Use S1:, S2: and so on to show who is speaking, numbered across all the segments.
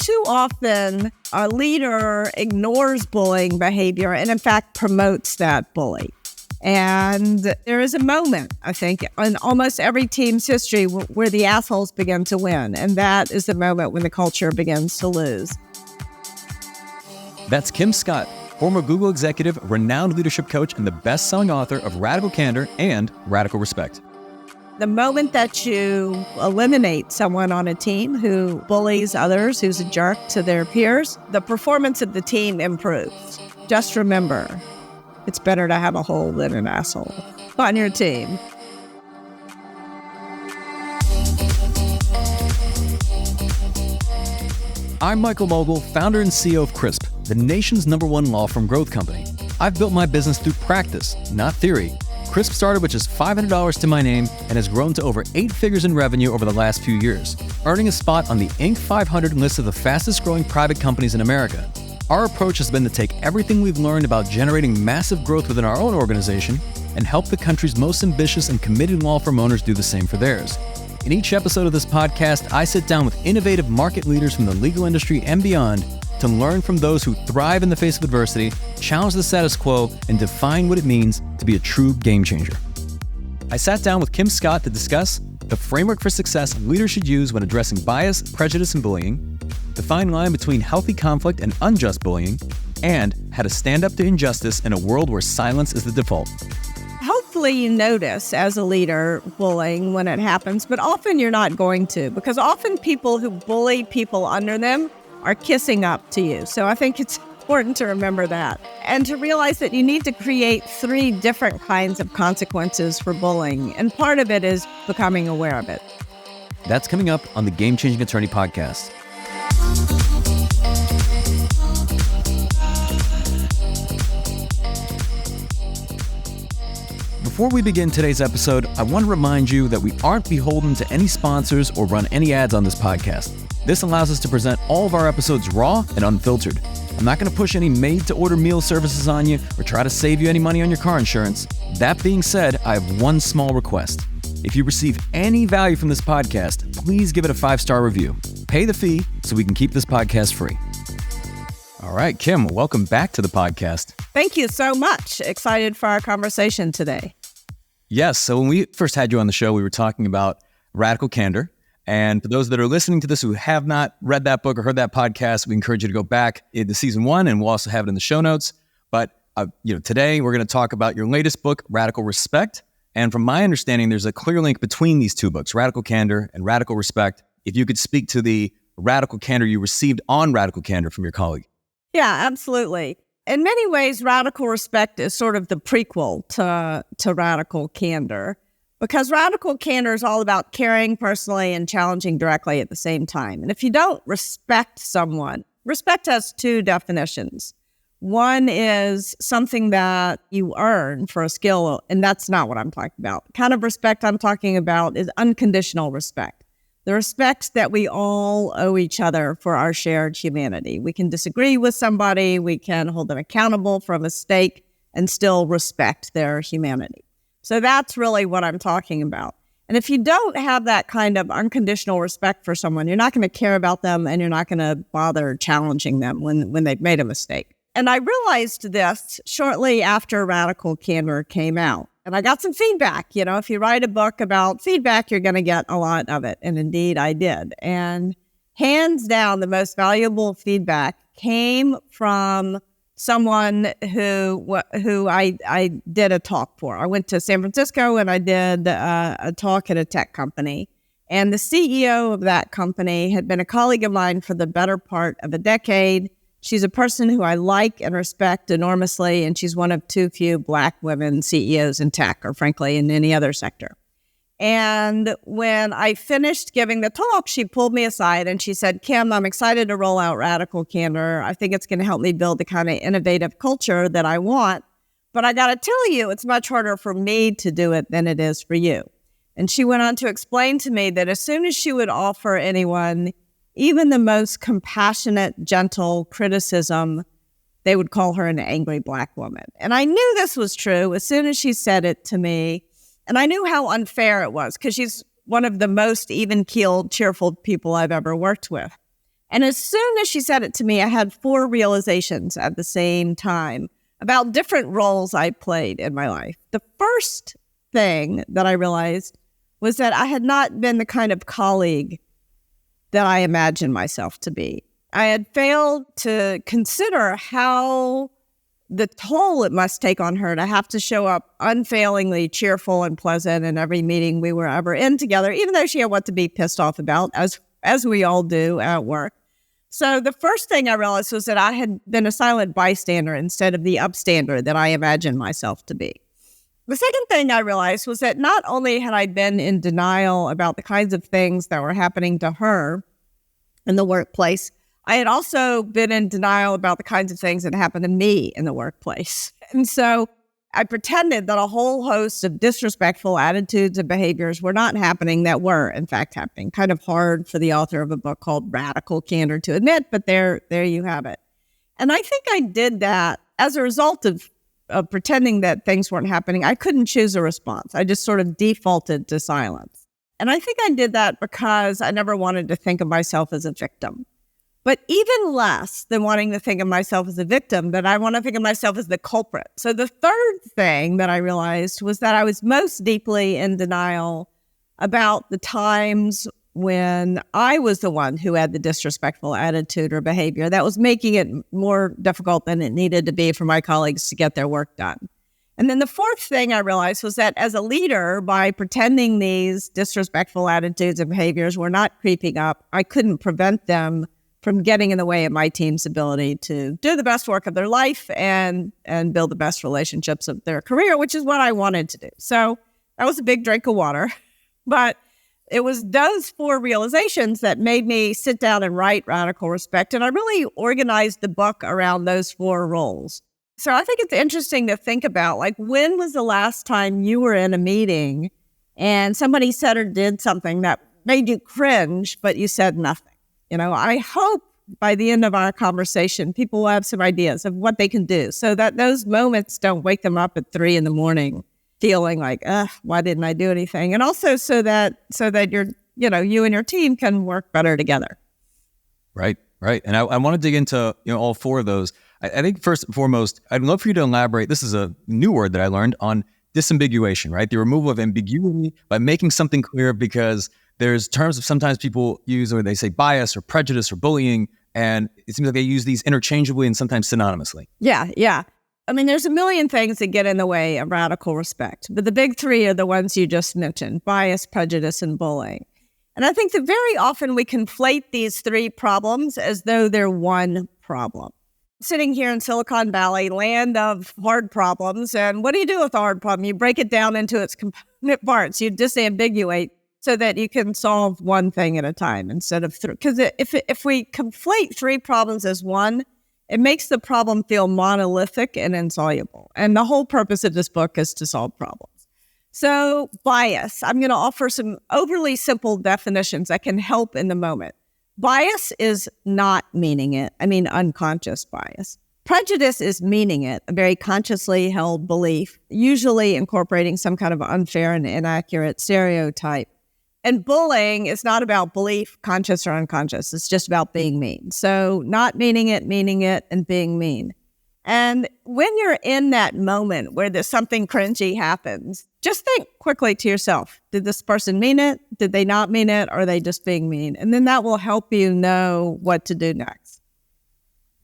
S1: too often, a leader ignores bullying behavior and, in fact, promotes that bully. And there is a moment, I think, in almost every team's history where the assholes begin to win. And that is the moment when the culture begins to lose.
S2: That's Kim Scott, former Google executive, renowned leadership coach, and the best-selling author of Radical Candor and Radical Respect.
S1: The moment that you eliminate someone on a team who bullies others, who's a jerk to their peers, the performance of the team improves. Just remember, it's better to have a hole than an asshole on your team.
S2: I'm Michael Mogill, founder and CEO of CRISP, the nation's #1 law firm growth company. I've built my business through practice, not theory. CRISP started with just $500 to my name and has grown to over 8 figures in revenue over the last few years, earning a spot on the Inc. 500 list of the fastest growing private companies in America. Our approach has been to take everything we've learned about generating massive growth within our own organization and help the country's most ambitious and committed law firm owners do the same for theirs. In each episode of this podcast, I sit down with innovative market leaders from the legal industry and beyond to learn from those who thrive in the face of adversity, challenge the status quo, and define what it means to be a true game changer. I sat down with Kim Scott to discuss the framework for success leaders should use when addressing bias, prejudice, and bullying, the fine line between healthy conflict and unjust bullying, and how to stand up to injustice in a world where silence is the default.
S1: Hopefully you notice as a leader bullying when it happens, but often you're not going to, because often people who bully people under them are kissing up to you. So I think it's important to remember that and to realize that you need to create 3 different kinds of consequences for bullying. And part of it is becoming aware of it.
S2: That's coming up on the Game Changing Attorney podcast. Before we begin today's episode, I want to remind you that we aren't beholden to any sponsors or run any ads on this podcast. This allows us to present all of our episodes raw and unfiltered. I'm not going to push any made-to-order meal services on you or try to save you any money on your car insurance. That being said, I have one small request. If you receive any value from this podcast, please give it a 5-star review. Pay the fee so we can keep this podcast free. All right, Kim, welcome back to the podcast.
S1: Thank you so much. Excited for our conversation today.
S2: Yes, so when we first had you on the show, we were talking about Radical Candor. And for those that are listening to this who have not read that book or heard that podcast, we encourage you to go back into season 1, and we'll also have it in the show notes. But today we're going to talk about your latest book, Radical Respect. And from my understanding, there's a clear link between these 2 books, Radical Candor and Radical Respect. If you could speak to the Radical Candor you received on Radical Candor from your colleague.
S1: Yeah, absolutely. In many ways, Radical Respect is sort of the prequel to Radical Candor, because Radical Candor is all about caring personally and challenging directly at the same time. And if you don't respect someone, respect has 2 definitions. One is something that you earn for a skill, and that's not what I'm talking about. The kind of respect I'm talking about is unconditional respect. The respect that we all owe each other for our shared humanity. We can disagree with somebody, we can hold them accountable for a mistake, and still respect their humanity. So that's really what I'm talking about. And if you don't have that kind of unconditional respect for someone, you're not going to care about them and you're not going to bother challenging them when they've made a mistake. And I realized this shortly after Radical Candor came out. And I got some feedback. If you write a book about feedback, you're going to get a lot of it. And indeed, I did. And hands down, the most valuable feedback came from someone who I did a talk for. I went to San Francisco and I did a talk at a tech company. And the CEO of that company had been a colleague of mine for the better part of a decade. She's a person who I like and respect enormously, and she's one of too few Black women CEOs in tech, or frankly, in any other sector. And when I finished giving the talk, she pulled me aside and she said, Kim, I'm excited to roll out Radical Candor. I think it's going to help me build the kind of innovative culture that I want. But I got to tell you, it's much harder for me to do it than it is for you. And she went on to explain to me that as soon as she would offer anyone even the most compassionate, gentle criticism, they would call her an angry Black woman. And I knew this was true as soon as she said it to me. And I knew how unfair it was because she's one of the most even-keeled, cheerful people I've ever worked with. And as soon as she said it to me, I had 4 realizations at the same time about different roles I played in my life. The first thing that I realized was that I had not been the kind of colleague that I imagined myself to be. I had failed to consider how the toll it must take on her to have to show up unfailingly cheerful and pleasant in every meeting we were ever in together, even though she had what to be pissed off about, as we all do at work. So the first thing I realized was that I had been a silent bystander instead of the upstander that I imagined myself to be. The second thing I realized was that not only had I been in denial about the kinds of things that were happening to her in the workplace, I had also been in denial about the kinds of things that happened to me in the workplace. And so I pretended that a whole host of disrespectful attitudes and behaviors were not happening that were, in fact, happening. Kind of hard for the author of a book called Radical Candor to admit, but there you have it. And I think I did that as a result of pretending that things weren't happening. I couldn't choose a response. I just sort of defaulted to silence. And I think I did that because I never wanted to think of myself as a victim. But even less than wanting to think of myself as a victim, but I want to think of myself as the culprit. So the third thing that I realized was that I was most deeply in denial about the times when I was the one who had the disrespectful attitude or behavior that was making it more difficult than it needed to be for my colleagues to get their work done. And then the fourth thing I realized was that as a leader, by pretending these disrespectful attitudes and behaviors were not creeping up, I couldn't prevent them from getting in the way of my team's ability to do the best work of their life and build the best relationships of their career, which is what I wanted to do. So that was a big drink of water. But it was those 4 realizations that made me sit down and write Radical Respect. And I really organized the book around those 4 roles. So I think it's interesting to think about, like, when was the last time you were in a meeting and somebody said or did something that made you cringe, but you said nothing? You know, I hope by the end of our conversation, people will have some ideas of what they can do so that those moments don't wake them up at 3 a.m. feeling like, why didn't I do anything? And also so that you and your team can work better together.
S2: Right. And I want to dig into, all 4 of those. I think first and foremost, I'd love for you to elaborate. This is a new word that I learned on disambiguation, right? The removal of ambiguity by making something clear, because there's terms that sometimes people use where they say bias or prejudice or bullying, and it seems like they use these interchangeably and sometimes synonymously.
S1: Yeah. I mean, there's a million things that get in the way of radical respect, but the big 3 are the ones you just mentioned: bias, prejudice, and bullying. And I think that very often we conflate these 3 problems as though they're one problem. Sitting here in Silicon Valley, land of hard problems, and what do you do with a hard problem? You break it down into its component parts. You disambiguate so that you can solve one thing at a time instead of 3. Because if we conflate 3 problems as one, it makes the problem feel monolithic and insoluble. And the whole purpose of this book is to solve problems. So bias, I'm going to offer some overly simple definitions that can help in the moment. Bias is not meaning it. I mean, unconscious bias. Prejudice is meaning it, a very consciously held belief, usually incorporating some kind of unfair and inaccurate stereotype. And bullying is not about belief, conscious or unconscious. It's just about being mean. So not meaning it, and being mean. And when you're in that moment where there's something cringy happens, just think quickly to yourself, did this person mean it? Did they not mean it? Or are they just being mean? And then that will help you know what to do next.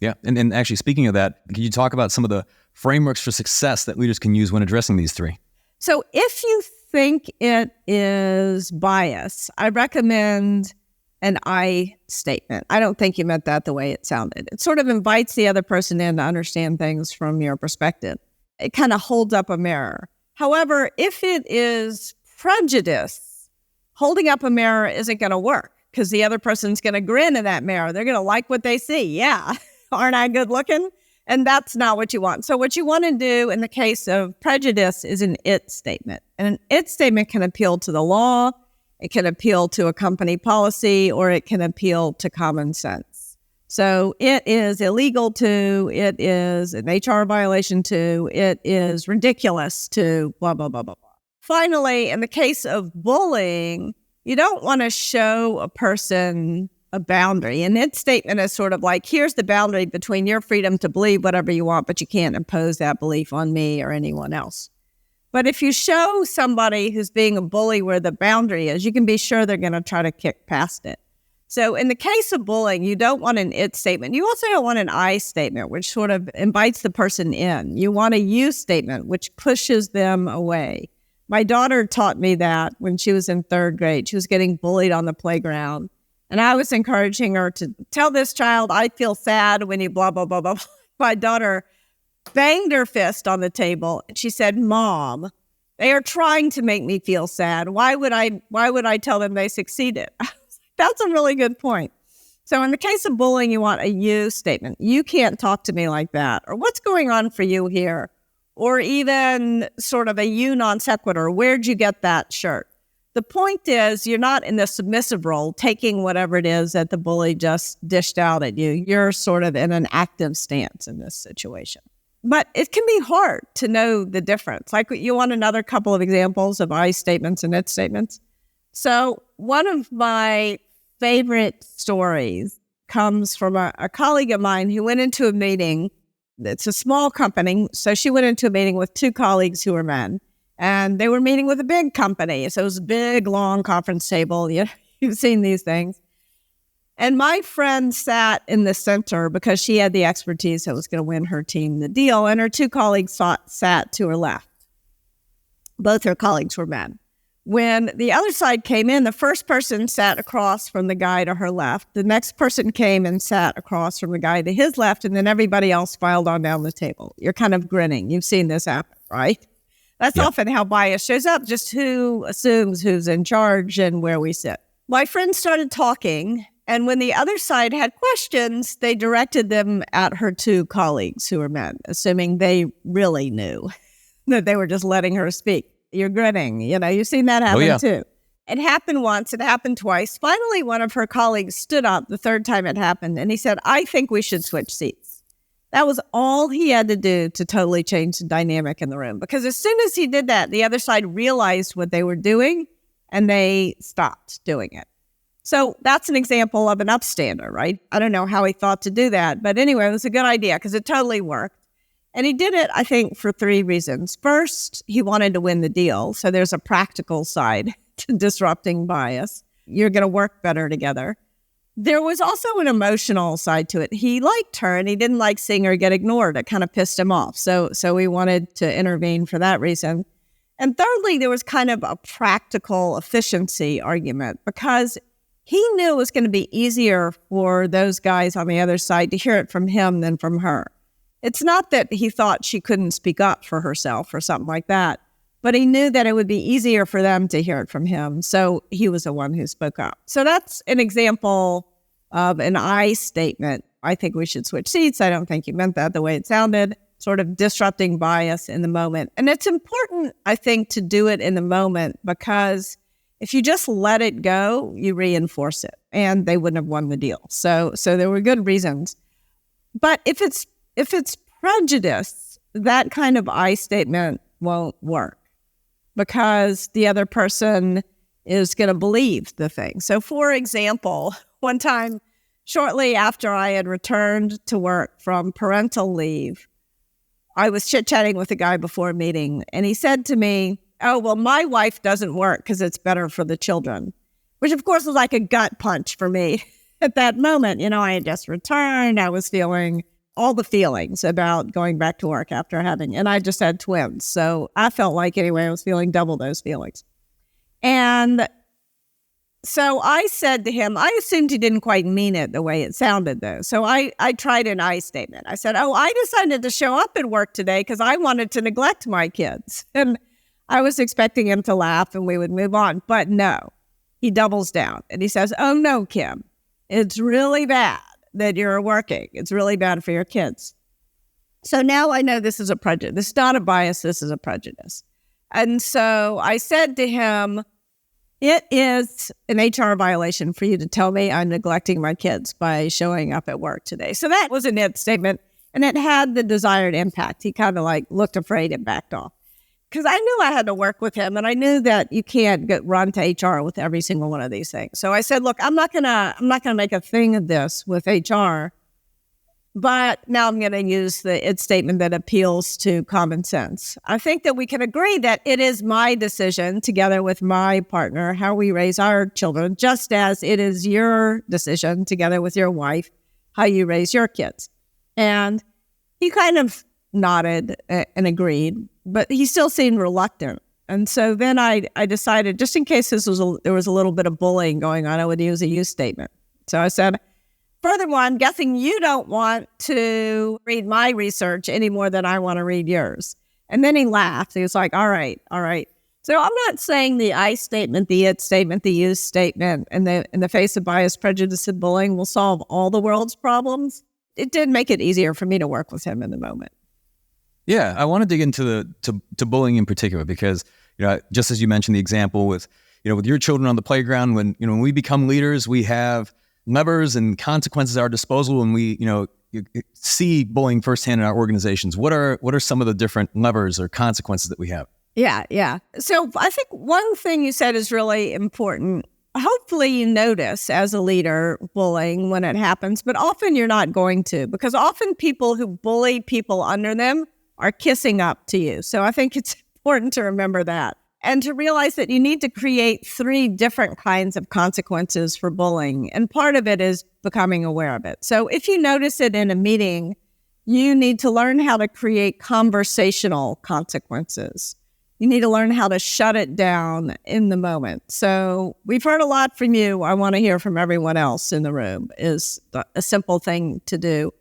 S2: Yeah. And actually, speaking of that, can you talk about some of the frameworks for success that leaders can use when addressing these 3?
S1: So if you think it is bias, I recommend an I statement. I don't think you meant that the way it sounded. It sort of invites the other person in to understand things from your perspective. It kind of holds up a mirror. However, if it is prejudice, holding up a mirror isn't going to work because the other person's going to grin in that mirror. They're going to like what they see. Yeah, aren't I good looking? And that's not what you want. So what you want to do in the case of prejudice is an it statement. And an it statement can appeal to the law, it can appeal to a company policy, or it can appeal to common sense. So it is illegal to, it is an HR violation to, it is ridiculous to, blah, blah, blah, blah, blah. Finally, in the case of bullying, you don't want to show a person a boundary. And its statement is sort of like, here's the boundary between your freedom to believe whatever you want, but you can't impose that belief on me or anyone else. But if you show somebody who's being a bully where the boundary is, you can be sure they're going to try to kick past it. So in the case of bullying, you don't want an it statement. You also don't want an I statement, which sort of invites the person in. You want a you statement, which pushes them away. My daughter taught me that when she was in 3rd grade. She was getting bullied on the playground. And I was encouraging her to tell this child, I feel sad when you blah, blah, blah, blah. My daughter banged her fist on the table. And she said, Mom, they are trying to make me feel sad. Why would I tell them they succeeded? That's a really good point. So in the case of bullying, you want a you statement. You can't talk to me like that. Or what's going on for you here? Or even sort of a you non sequitur. Where'd you get that shirt? The point is, you're not in the submissive role, taking whatever it is that the bully just dished out at you. You're sort of in an active stance in this situation. But it can be hard to know the difference. Like, you want another couple of examples of I statements and it statements? So one of my favorite stories comes from a colleague of mine who went into a meeting. It's a small company. So she went into a meeting with 2 colleagues who were men. And they were meeting with a big company. So it was a big, long conference table. You've seen these things. And my friend sat in the center because she had the expertise that was going to win her team the deal. And her 2 colleagues sat to her left. Both her colleagues were men. When the other side came in, the first person sat across from the guy to her left. The next person came and sat across from the guy to his left. And then everybody else filed on down the table. You're kind of grinning. You've seen this happen, right? That's often how bias shows up, just who assumes who's in charge and where we sit. My friend started talking, and when the other side had questions, they directed them at her 2 colleagues who were men, assuming they really knew that they were just letting her speak. You're grinning. You've seen that happen too. It happened once. It happened twice. Finally, one of her colleagues stood up the 3rd time it happened, and he said, I think we should switch seats. That was all he had to do to totally change the dynamic in the room. Because as soon as he did that, the other side realized what they were doing and they stopped doing it. So that's an example of an upstander, right? I don't know how he thought to do that. But anyway, it was a good idea because it totally worked. And he did it, I think, for 3 reasons. First, he wanted to win the deal. So there's a practical side to disrupting bias. You're going to work better together. There was also an emotional side to it. He liked her and he didn't like seeing her get ignored. It kind of pissed him off. So we wanted to intervene for that reason. And thirdly, there was kind of a practical efficiency argument because he knew it was going to be easier for those guys on the other side to hear it from him than from her. It's not that he thought she couldn't speak up for herself or something like that, but he knew that it would be easier for them to hear it from him. So he was the one who spoke up. So that's an example of an I statement. I think we should switch seats. I don't think you meant that the way it sounded, sort of disrupting bias in the moment. And it's important, I think, to do it in the moment because if you just let it go, you reinforce it and they wouldn't have won the deal. So there were good reasons. But if it's prejudice, that kind of I statement won't work because the other person is going to believe the thing. So for example, one time shortly after I had returned to work from parental leave, I was chit-chatting with a guy before a meeting, and he said to me, oh, well, my wife doesn't work because it's better for the children, which of course was like a gut punch for me at that moment. I had just returned. I was feeling all the feelings about going back to work and I just had twins. So I felt like anyway, I was feeling double those feelings. And so I said to him, I assumed he didn't quite mean it the way it sounded though. So I tried an I statement. I said, I decided to show up at work today because I wanted to neglect my kids. And I was expecting him to laugh and we would move on, but no, he doubles down and he says, oh no, Kim, it's really bad that you're working. It's really bad for your kids. So now I know this is a prejudice. This is not a bias. This is a prejudice. And so I said to him, it is an HR violation for you to tell me I'm neglecting my kids by showing up at work today. So that was an it statement, and it had the desired impact. He kind of looked afraid and backed off. because I knew I had to work with him, and I knew that you can't run to HR with every single one of these things. So I said, look, I'm not gonna make a thing of this with HR, but now I'm gonna use the it statement that appeals to common sense. I think that we can agree that it is my decision, together with my partner, how we raise our children, just as it is your decision, together with your wife, how you raise your kids. And he kind of nodded and agreed, but he still seemed reluctant. And so then I decided, just in case there was a little bit of bullying going on, I would use a you statement. So I said, furthermore, I'm guessing you don't want to read my research any more than I want to read yours. And then he laughed. He was like, all right. So I'm not saying the I statement, the it statement, the you statement, in the face of bias, prejudice, and bullying will solve all the world's problems. It did make it easier for me to work with him in the moment.
S2: Yeah, I want to dig into to bullying in particular because, just as you mentioned the example with your children on the playground, when we become leaders, we have levers and consequences at our disposal, and we you see bullying firsthand in our organizations. What are some of the different levers or consequences that we have?
S1: Yeah. So I think one thing you said is really important. Hopefully you notice as a leader bullying when it happens, but often you're not going to, because often people who bully people under them are kissing up to you. So I think it's important to remember that and to realize that you need to create 3 different kinds of consequences for bullying. And part of it is becoming aware of it. So if you notice it in a meeting, you need to learn how to create conversational consequences. You need to learn how to shut it down in the moment. So we've heard a lot from you. I want to hear from everyone else in the room is a simple thing to do.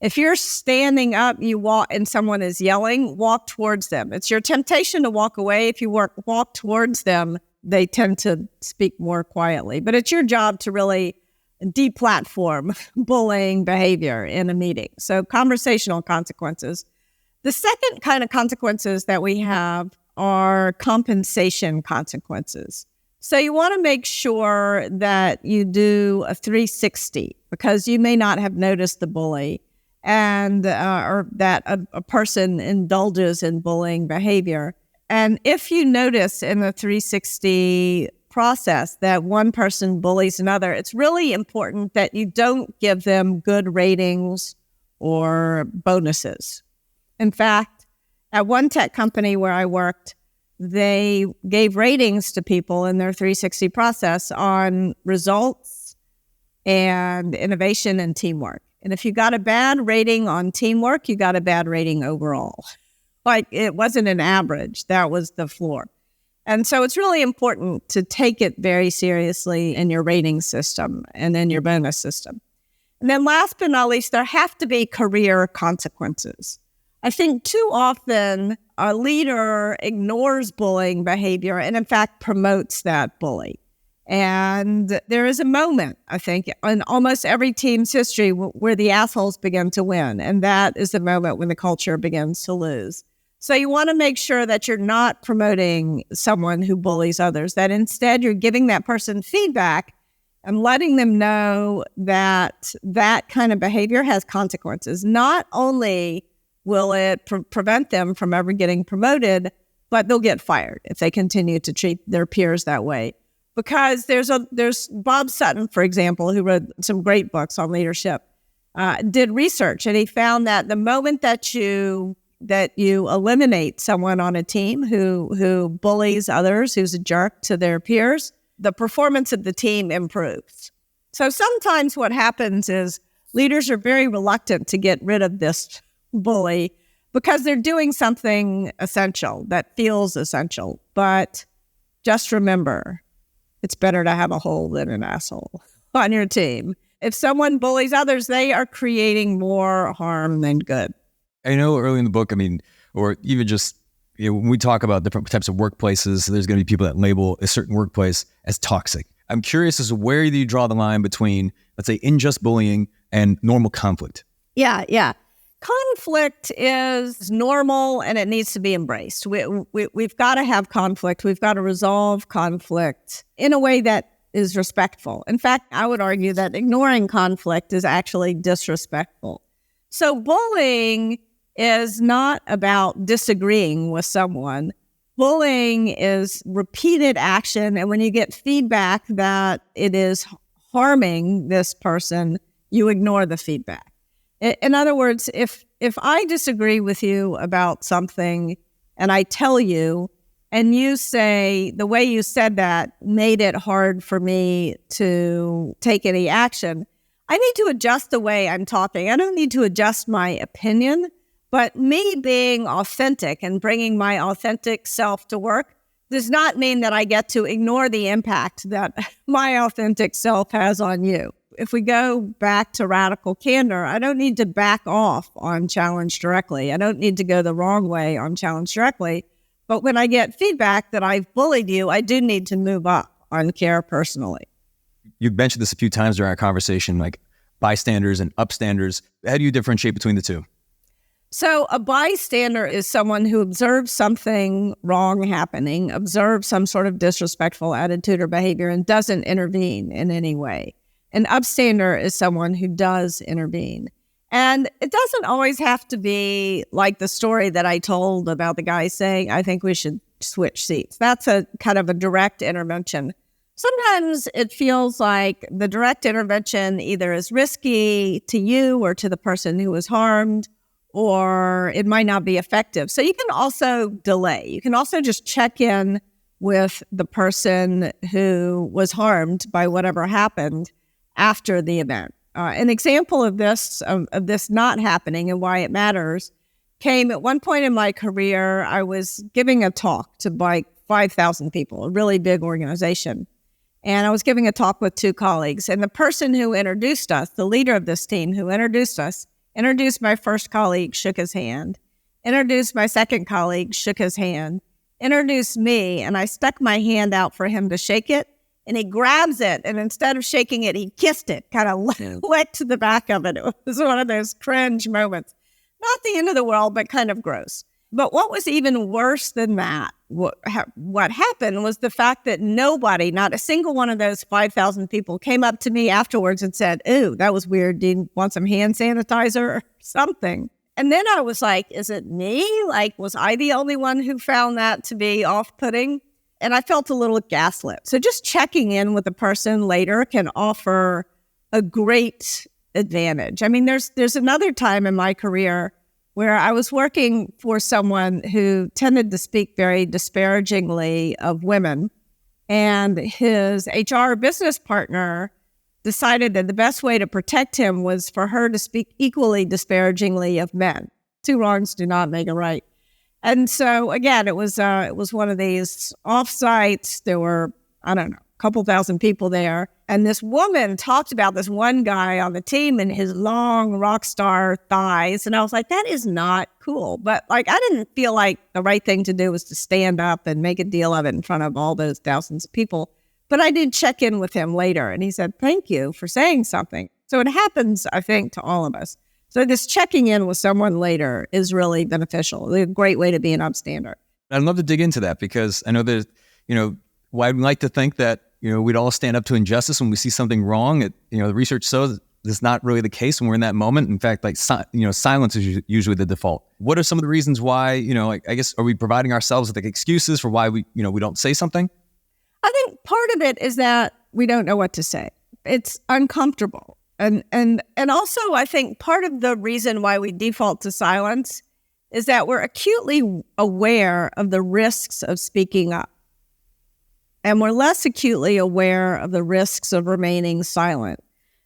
S1: If you're standing up, you walk, and someone is yelling, walk towards them. It's your temptation to walk away. If you walk towards them, they tend to speak more quietly. But it's your job to really deplatform bullying behavior in a meeting. So conversational consequences. The second kind of consequences that we have are compensation consequences. So you want to make sure that you do a 360 because you may not have noticed the bully and or that a person indulges in bullying behavior. And if you notice in the 360 process that one person bullies another, it's really important that you don't give them good ratings or bonuses. In fact, at one tech company where I worked, they gave ratings to people in their 360 process on results and innovation and teamwork. And if you got a bad rating on teamwork, you got a bad rating overall. Like it wasn't an average, that was the floor. And so it's really important to take it very seriously in your rating system and in your bonus system. And then last but not least, there have to be career consequences. I think too often a leader ignores bullying behavior and in fact promotes that bully. And there is a moment, I think, in almost every team's history where the assholes begin to win. And that is the moment when the culture begins to lose. So you want to make sure that you're not promoting someone who bullies others, that instead you're giving that person feedback and letting them know that that kind of behavior has consequences. Not only will it prevent them from ever getting promoted, but they'll get fired if they continue to treat their peers that way. Because there's Bob Sutton, for example, who wrote some great books on leadership, did research, and he found that the moment that you eliminate someone on a team who bullies others, who's a jerk to their peers, the performance of the team improves. So sometimes what happens is leaders are very reluctant to get rid of this bully because they're doing something essential that feels essential. But just remember, it's better to have a hole than an asshole on your team. If someone bullies others, they are creating more harm than good.
S2: I know early in the book, or even just when we talk about different types of workplaces, there's going to be people that label a certain workplace as toxic. I'm curious as to where do you draw the line between, let's say, unjust bullying and normal conflict?
S1: Yeah. Conflict is normal and it needs to be embraced. We've got to have conflict. We've got to resolve conflict in a way that is respectful. In fact, I would argue that ignoring conflict is actually disrespectful. So bullying is not about disagreeing with someone. Bullying is repeated action, and when you get feedback that it is harming this person, you ignore the feedback. In other words, if I disagree with you about something and I tell you, and you say the way you said that made it hard for me to take any action, I need to adjust the way I'm talking. I don't need to adjust my opinion. But me being authentic and bringing my authentic self to work does not mean that I get to ignore the impact that my authentic self has on you. If we go back to radical candor, I don't need to back off on challenge directly. I don't need to go the wrong way on challenge directly. But when I get feedback that I've bullied you, I do need to move up on care personally.
S2: You've mentioned this a few times during our conversation, like bystanders and upstanders. How do you differentiate between the two?
S1: So a bystander is someone who observes something wrong happening, observes some sort of disrespectful attitude or behavior, and doesn't intervene in any way. An upstander is someone who does intervene. And it doesn't always have to be like the story that I told about the guy saying, I think we should switch seats. That's a kind of a direct intervention. Sometimes it feels like the direct intervention either is risky to you or to the person who was harmed, or it might not be effective. So you can also delay. You can also just check in with the person who was harmed by whatever happened after the event. An example of this not happening and why it matters came at one point in my career. I was giving a talk to like 5,000 people, a really big organization. And I was giving a talk with two colleagues. And the person who introduced us, the leader of this team who introduced us, introduced my first colleague, shook his hand, introduced my second colleague, shook his hand, introduced me, and I stuck my hand out for him to shake it, and he grabs it, and instead of shaking it, he kissed it, kind of licked the back of it. It was one of those cringe moments. Not the end of the world, but kind of gross. But what was even worse than that, what happened was the fact that nobody, not a single one of those 5,000 people came up to me afterwards and said, ooh, that was weird. Do you want some hand sanitizer or something? And then I was like, is it me? Like, was I the only one who found that to be off-putting? And I felt a little gaslit. So just checking in with a person later can offer a great advantage. I mean, there's another time in my career where I was working for someone who tended to speak very disparagingly of women, and his HR business partner decided that the best way to protect him was for her to speak equally disparagingly of men. Two wrongs do not make a right. And so again, it was one of these offsites. There were, I don't know, a couple thousand people there. And this woman talked about this one guy on the team and his long rock star thighs. And I was like, that is not cool. But like, I didn't feel like the right thing to do was to stand up and make a deal of it in front of all those thousands of people. But I did check in with him later, and he said, thank you for saying something. So it happens, I think, to all of us. So this checking in with someone later is really beneficial. It's a great way to be an upstander.
S2: I'd love to dig into that, because I know there's, why I'd like to think that, we'd all stand up to injustice when we see something wrong. The research shows that's not really the case when we're in that moment. In fact, silence is usually the default. What are some of the reasons why, I guess, are we providing ourselves with excuses for why we don't say something?
S1: I think part of it is that we don't know what to say. It's uncomfortable. And also, I think part of the reason why we default to silence is that we're acutely aware of the risks of speaking up. And we're less acutely aware of the risks of remaining silent.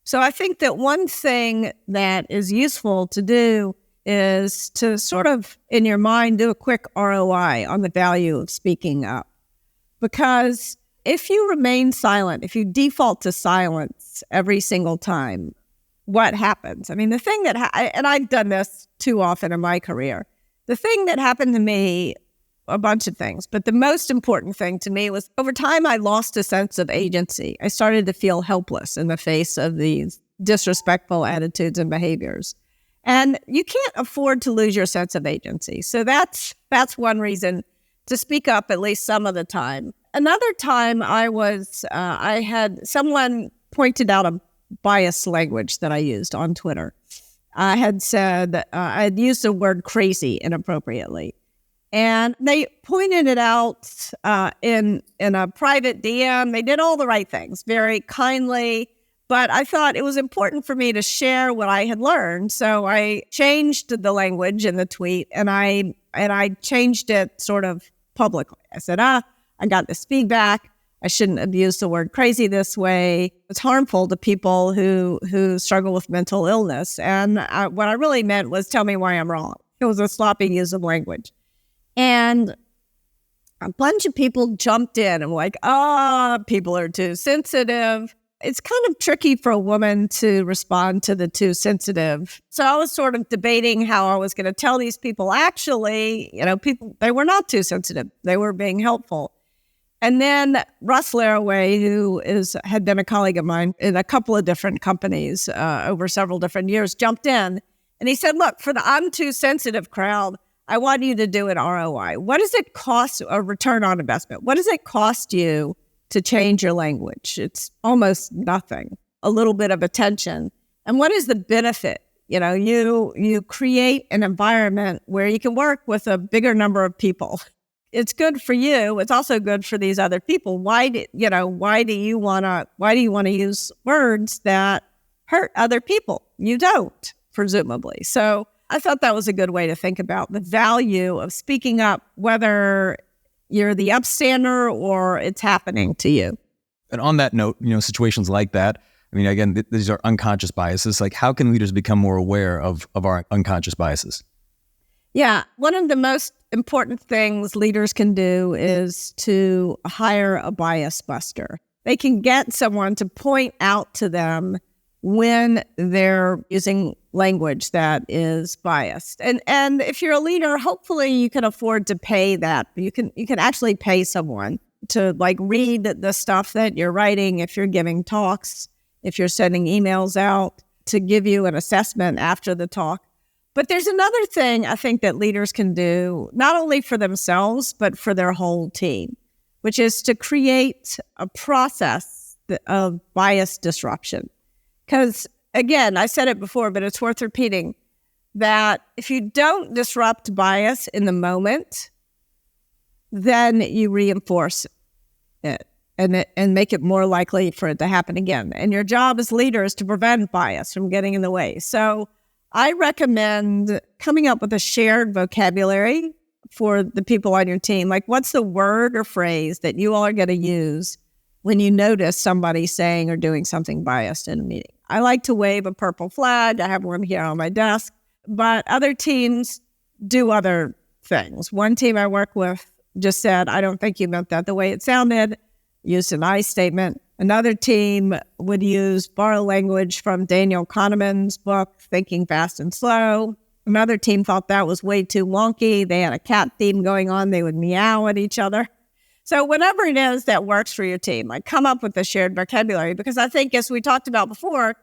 S1: So I think that one thing that is useful to do is to sort of, in your mind, do a quick ROI on the value of speaking up. Because if you remain silent, if you default to silence every single time, what happens? I mean, the thing that, and I've done this too often in my career, the thing that happened to me, a bunch of things, but the most important thing to me was over time, I lost a sense of agency. I started to feel helpless in the face of these disrespectful attitudes and behaviors. And you can't afford to lose your sense of agency. So that's one reason to speak up at least some of the time. Another time I had someone pointed out a biased language that I used on Twitter. I had said, I had used the word crazy inappropriately. And they pointed it out in a private DM. They did all the right things very kindly, but I thought it was important for me to share what I had learned. So I changed the language in the tweet, and I changed it sort of publicly. I said, I got this feedback. I shouldn't abuse the word crazy this way. It's harmful to people who struggle with mental illness. And what I really meant was tell me why I'm wrong. It was a sloppy use of language. And a bunch of people jumped in and were like, people are too sensitive. It's kind of tricky for a woman to respond to the too sensitive. So I was sort of debating how I was going to tell these people, actually, people, they were not too sensitive. They were being helpful. And then Russ Laraway, who had been a colleague of mine in a couple of different companies over several different years, jumped in. And he said, look, for the I'm too sensitive crowd, I want you to do an ROI. What does it cost, a return on investment? What does it cost you to change your language? It's almost nothing, a little bit of attention. And what is the benefit? You create an environment where you can work with a bigger number of people. It's good for you. It's also good for these other people. Why do you want to use words that hurt other people? You don't, presumably. So I thought that was a good way to think about the value of speaking up, whether you're the upstander or it's happening to you.
S2: And on that note, situations like that, again, these are unconscious biases. Like, how can leaders become more aware of our unconscious biases?
S1: Yeah. One of the most important things leaders can do is to hire a bias buster. They can get someone to point out to them when they're using language that is biased. And if you're a leader, hopefully you can afford to pay that. You can actually pay someone to read the stuff that you're writing, if you're giving talks, if you're sending emails out, to give you an assessment after the talk. But there's another thing I think that leaders can do, not only for themselves, but for their whole team, which is to create a process of bias disruption. Because, again, I said it before, but it's worth repeating, that if you don't disrupt bias in the moment, then you reinforce it and make it more likely for it to happen again. And your job as leader is to prevent bias from getting in the way. So I recommend coming up with a shared vocabulary for the people on your team. Like, what's the word or phrase that you all are going to use when you notice somebody saying or doing something biased in a meeting? I like to wave a purple flag. I have one here on my desk. But other teams do other things. One team I work with just said, I don't think you meant that the way it sounded, used an I statement. Another team would borrow language from Daniel Kahneman's book, Thinking Fast and Slow. Another team thought that was way too wonky. They had a cat theme going on. They would meow at each other. So whatever it is that works for your team, come up with a shared vocabulary, because I think, as we talked about before,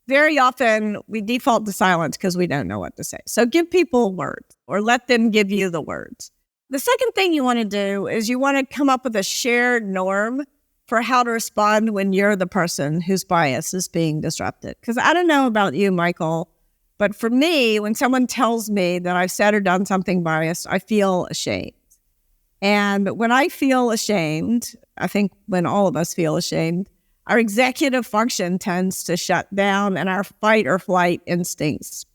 S1: very often we default to silence because we don't know what to say. So give people words, or let them give you the words. The second thing you want to do is you want to come up with a shared norm for how to respond when you're the person whose bias is being disrupted. Because I don't know about you, Michael, but for me, when someone tells me that I've said or done something biased, I feel ashamed. And when I feel ashamed, I think when all of us feel ashamed, our executive function tends to shut down and our fight or flight instincts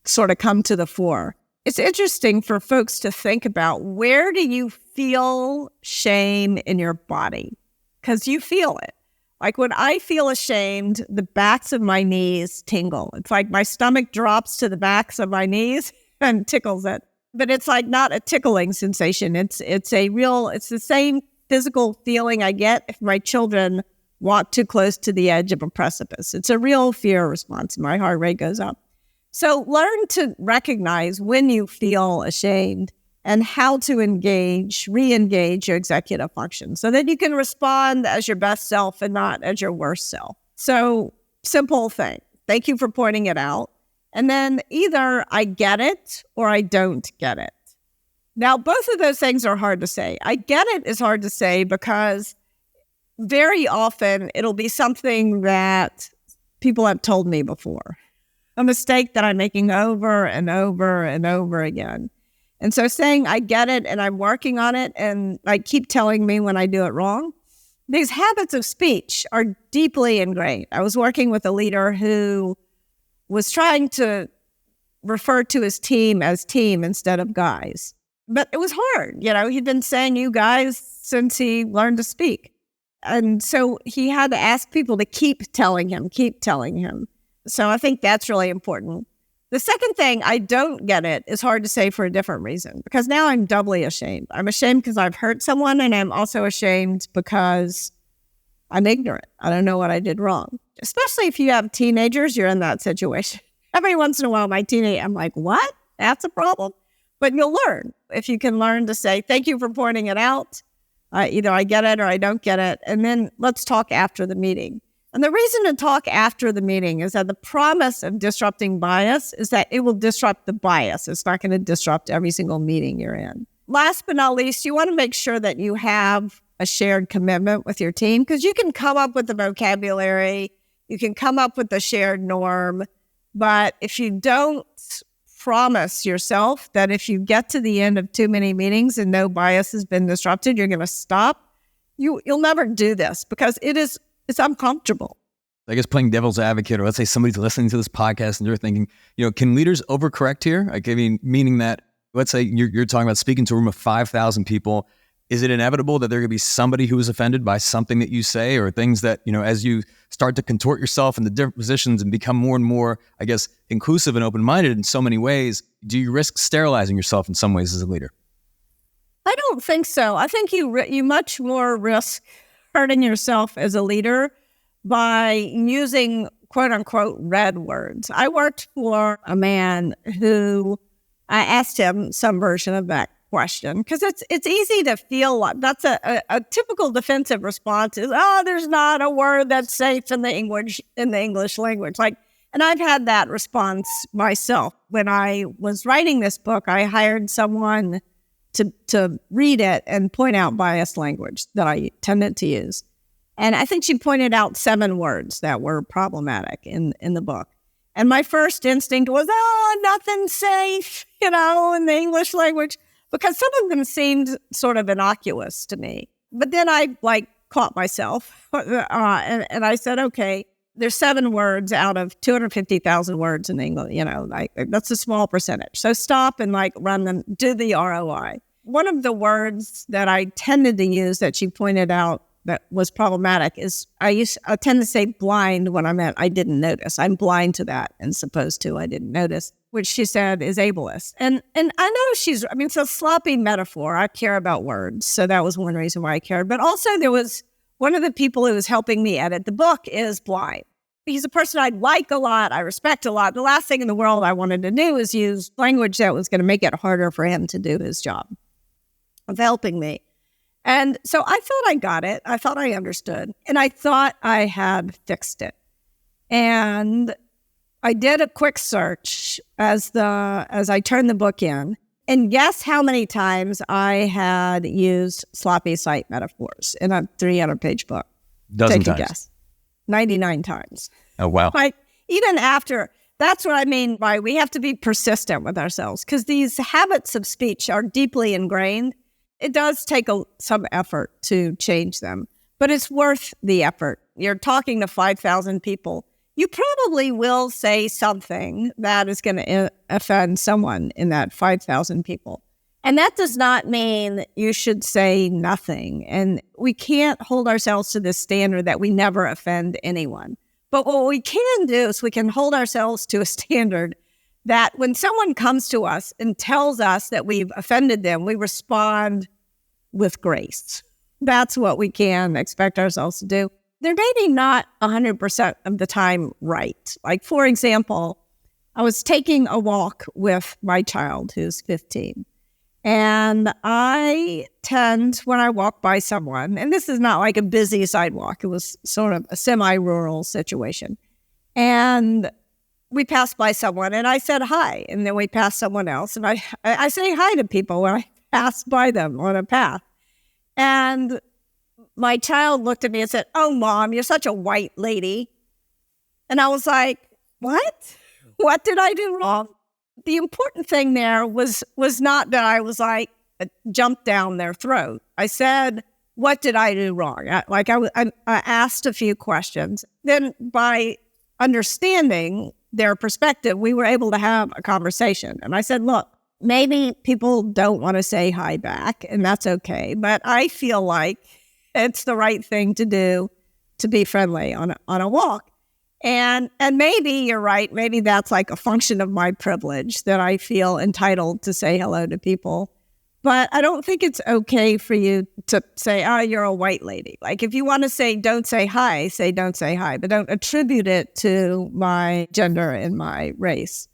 S1: sort of come to the fore. It's interesting for folks to think about, where do you feel shame in your body? Because you feel it. Like, when I feel ashamed, the backs of my knees tingle. It's like my stomach drops to the backs of my knees and tickles it. But it's not a tickling sensation. It's the same physical feeling I get if my children walk too close to the edge of a precipice. It's a real fear response. My heart rate goes up. So learn to recognize when you feel ashamed and how to re-engage your executive function so that you can respond as your best self and not as your worst self. So, simple thing. Thank you for pointing it out. And then either I get it or I don't get it. Now, both of those things are hard to say. I get it is hard to say because very often it'll be something that people have told me before, a mistake that I'm making over and over and over again. And so saying, I get it and I'm working on it and like keep telling me when I do it wrong. These habits of speech are deeply ingrained. I was working with a leader who was trying to refer to his team as team instead of guys. But it was hard. He'd been saying you guys since he learned to speak. And so he had to ask people to keep telling him. So I think that's really important. The second thing, I don't get it, is hard to say for a different reason, because now I'm doubly ashamed. I'm ashamed because I've hurt someone, and I'm also ashamed because I'm ignorant. I don't know what I did wrong. Especially if you have teenagers, you're in that situation. Every once in a while, I'm like, what? That's a problem? But you'll learn. If you can learn to say, thank you for pointing it out. Either I get it or I don't get it. And then let's talk after the meeting. And the reason to talk after the meeting is that the promise of disrupting bias is that it will disrupt the bias. It's not going to disrupt every single meeting you're in. Last but not least, you want to make sure that you have a shared commitment with your team, because you can come up with the vocabulary, you can come up with the shared norm, but if you don't promise yourself that if you get to the end of too many meetings and no bias has been disrupted, you're going to stop, you'll never do this because it's uncomfortable.
S2: I guess playing devil's advocate, or let's say somebody's listening to this podcast and they're thinking, can leaders overcorrect here? Meaning that, let's say you're talking about speaking to a room of 5,000 people. Is it inevitable that there could be somebody who is offended by something that you say, or things that, as you start to contort yourself into different positions and become more and more, I guess, inclusive and open-minded in so many ways, do you risk sterilizing yourself in some ways as a leader?
S1: I don't think so. I think you much more risk hurting yourself as a leader by using quote-unquote red words. I worked for a man who I asked him some version of that question, because it's easy to feel like that's a typical defensive response is, there's not a word that's safe in the English language. And I've had that response myself. When I was writing this book, I hired someone to read it and point out biased language that I tended to use. And I think she pointed out 7 words that were problematic in the book. And my first instinct was, nothing's safe, in the English language, because some of them seemed sort of innocuous to me. But then I caught myself and I said, okay, there's 7 words out of 250,000 words in English, that's a small percentage. So stop and run them, do the ROI. One of the words that I tended to use that she pointed out that was problematic is I tend to say blind when I meant I didn't notice. I'm blind to that and supposed to I didn't notice, which she said is ableist. And I know it's a sloppy metaphor. I care about words. So that was one reason why I cared. But also there was one of the people who was helping me edit the book is blind. He's a person I like a lot. I respect a lot. The last thing in the world I wanted to do is use language that was going to make it harder for him to do his job of helping me. And so I thought I got it. I thought I understood. And I thought I had fixed it. And I did a quick search as I turned the book in. And guess how many times I had used sloppy site metaphors in a 300-page book?
S2: Dozen
S1: times. Take a guess. 99 times.
S2: Oh, wow.
S1: Even after, that's what I mean by we have to be persistent with ourselves, because these habits of speech are deeply ingrained. It does take some effort to change them, but it's worth the effort. You're talking to 5,000 people. You probably will say something that is going to offend someone in that 5,000 people. And that does not mean you should say nothing. And we can't hold ourselves to this standard that we never offend anyone. But what we can do is we can hold ourselves to a standard that when someone comes to us and tells us that we've offended them, we respond with grace. That's what we can expect ourselves to do. They're maybe not 100% of the time right. For example, I was taking a walk with my child who's 15. And I tend, when I walk by someone, and this is not like a busy sidewalk, it was sort of a semi-rural situation. And we passed by someone and I said hi. And then we passed someone else. And I say hi to people when I pass by them on a path. And my child looked at me and said, "Oh, Mom, you're such a white lady." And I was like, what? What did I do wrong? The important thing there was not that I was like, jumped down their throat. I said, what did I do wrong? I asked a few questions. Then by understanding their perspective, we were able to have a conversation. And I said, look, maybe people don't want to say hi back, and that's okay. But I feel like it's the right thing to do to be friendly on a walk. And maybe you're right. Maybe that's like a function of my privilege that I feel entitled to say hello to people. But I don't think it's okay for you to say, oh, you're a white lady. Like if you want to say, don't say hi, say don't say hi, but don't attribute it to my gender and my race.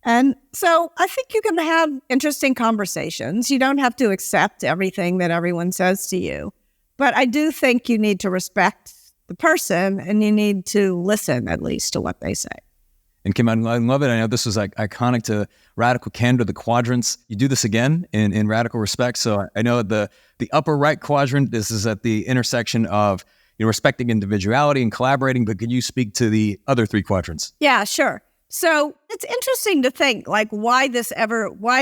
S1: And so I think you can have interesting conversations. You don't have to accept everything that everyone says to you. But I do think you need to respect the person and you need to listen at least to what they say.
S2: And Kim, I love it. I know this was like iconic to Radical Candor, the quadrants. You do this again in Radical Respect. So I know the upper right quadrant, this is at the intersection of respecting individuality and collaborating, but could you speak to the other three quadrants?
S1: Yeah, sure. So it's interesting to think like why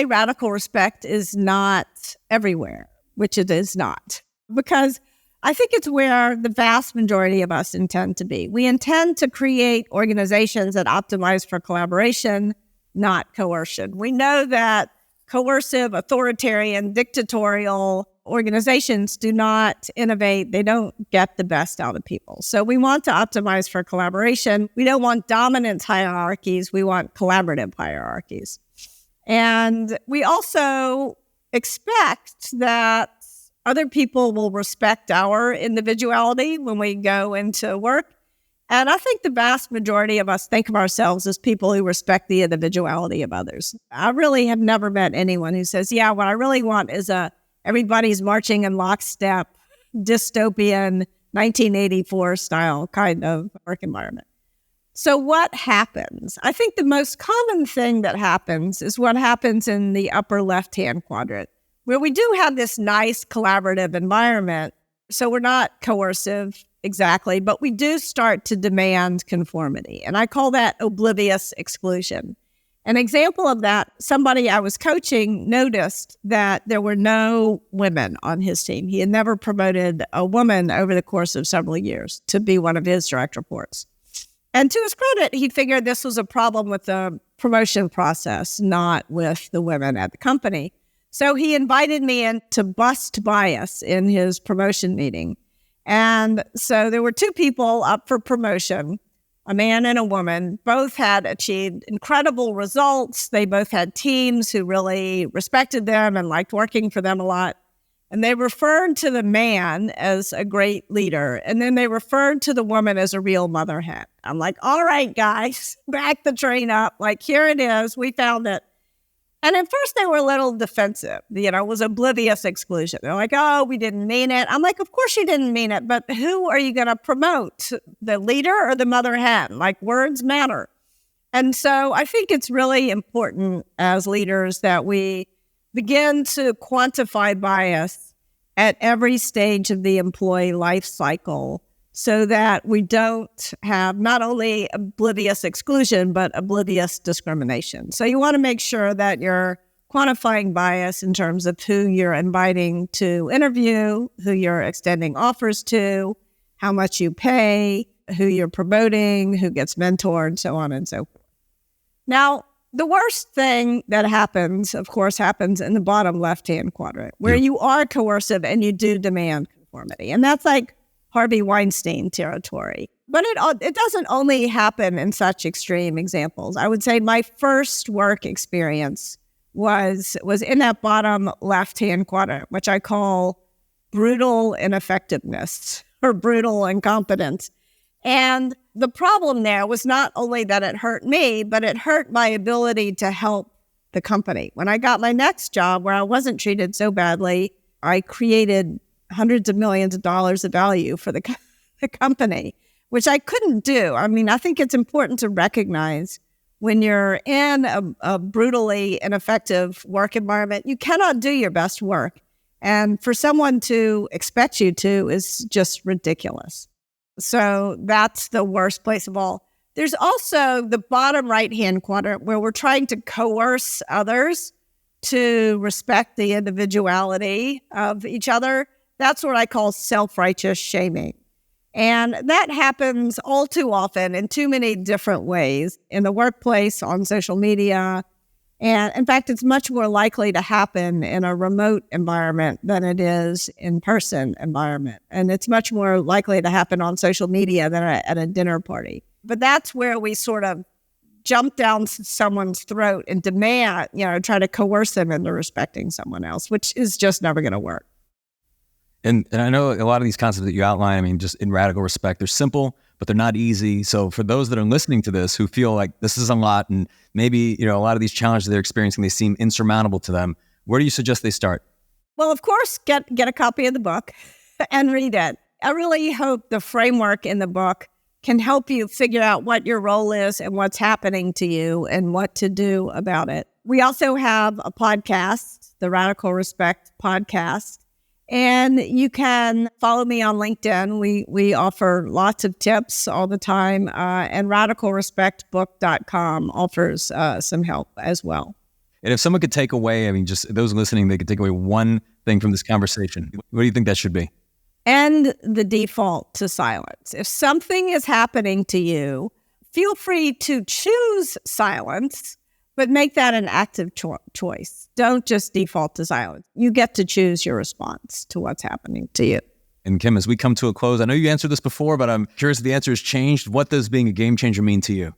S1: Radical Respect is not everywhere, which it is not. Because I think it's where the vast majority of us intend to be. We intend to create organizations that optimize for collaboration, not coercion. We know that coercive, authoritarian, dictatorial organizations do not innovate. They don't get the best out of people. So we want to optimize for collaboration. We don't want dominance hierarchies. We want collaborative hierarchies. And we also expect that other people will respect our individuality when we go into work. And I think the vast majority of us think of ourselves as people who respect the individuality of others. I really have never met anyone who says, yeah, what I really want is everybody's marching in lockstep, dystopian, 1984 style kind of work environment. So what happens? I think the most common thing that happens is what happens in the upper left-hand quadrant, where we do have this nice collaborative environment. So we're not coercive exactly, but we do start to demand conformity. And I call that oblivious exclusion. An example of that, somebody I was coaching noticed that there were no women on his team. He had never promoted a woman over the course of several years to be one of his direct reports. And to his credit, he figured this was a problem with the promotion process, not with the women at the company. So he invited me in to bust bias in his promotion meeting. And so there were two people up for promotion, a man and a woman. Both had achieved incredible results. They both had teams who really respected them and liked working for them a lot. And they referred to the man as a great leader. And then they referred to the woman as a real mother hen. I'm like, all right, guys, back the train up. Like, here it is. We found it. And at first they were a little defensive. It was oblivious exclusion. They're like, oh, we didn't mean it. I'm like, of course you didn't mean it, but who are you going to promote? The leader or the mother hen? Like, words matter. And so I think it's really important as leaders that we begin to quantify bias at every stage of the employee life cycle so that we don't have not only oblivious exclusion, but oblivious discrimination. So you want to make sure that you're quantifying bias in terms of who you're inviting to interview, who you're extending offers to, how much you pay, who you're promoting, who gets mentored, so on and so forth. Now, the worst thing that happens, of course, happens in the bottom left-hand quadrant, where you are coercive and you do demand conformity. And that's like Harvey Weinstein territory. But it doesn't only happen in such extreme examples. I would say my first work experience was in that bottom left-hand quadrant, which I call brutal ineffectiveness or brutal incompetence. And the problem there was not only that it hurt me, but it hurt my ability to help the company. When I got my next job where I wasn't treated so badly, I created hundreds of millions of dollars of value for the company, which I couldn't do. I mean, I think it's important to recognize when you're in a brutally ineffective work environment, you cannot do your best work. And for someone to expect you to is just ridiculous. So that's the worst place of all. There's also the bottom right-hand quadrant where we're trying to coerce others to respect the individuality of each other. That's what I call self-righteous shaming. And that happens all too often in too many different ways, in the workplace, on social media. And in fact, it's much more likely to happen in a remote environment than it is in-person environment. And it's much more likely to happen on social media than at a dinner party. But that's where we sort of jump down someone's throat and demand, try to coerce them into respecting someone else, which is just never going to work.
S2: And I know a lot of these concepts that you outline, just in Radical Respect, they're simple, but they're not easy. So for those that are listening to this who feel like this is a lot and maybe, a lot of these challenges they're experiencing, they seem insurmountable to them, where do you suggest they start?
S1: Well, of course, get a copy of the book and read it. I really hope the framework in the book can help you figure out what your role is and what's happening to you and what to do about it. We also have a podcast, the Radical Respect podcast, and you can follow me on LinkedIn. We offer lots of tips all the time, and radicalrespectbook.com offers some help as well.
S2: And if someone could take away, just those listening, they could take away one thing from this conversation, what do you think that should be?
S1: And the default to silence. If something is happening to you, feel free to choose silence, but make that an active choice. Don't just default to silence. You get to choose your response to what's happening to you.
S2: And Kim, as we come to a close, I know you answered this before, but I'm curious if the answer has changed. What does being a game changer mean to you?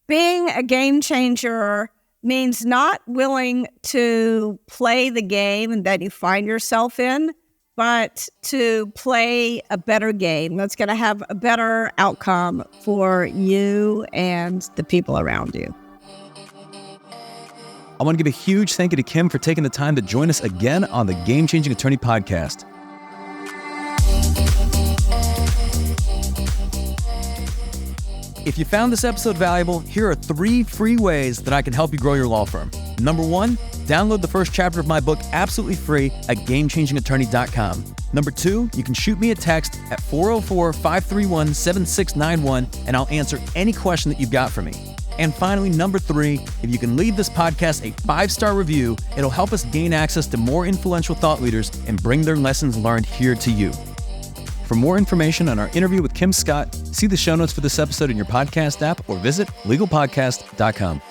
S1: Being a game changer means not willing to play the game that you find yourself in, but to play a better game that's going to have a better outcome for you and the people around you.
S2: I want to give a huge thank you to Kim for taking the time to join us again on the Game Changing Attorney podcast. If you found this episode valuable, here are 3 free ways that I can help you grow your law firm. Number 1, download the first chapter of my book absolutely free at gamechangingattorney.com. Number 2, you can shoot me a text at 404-531-7691 and I'll answer any question that you've got for me. And finally, number 3, if you can leave this podcast a 5-star review, it'll help us gain access to more influential thought leaders and bring their lessons learned here to you. For more information on our interview with Kim Scott, see the show notes for this episode in your podcast app or visit legalpodcast.com.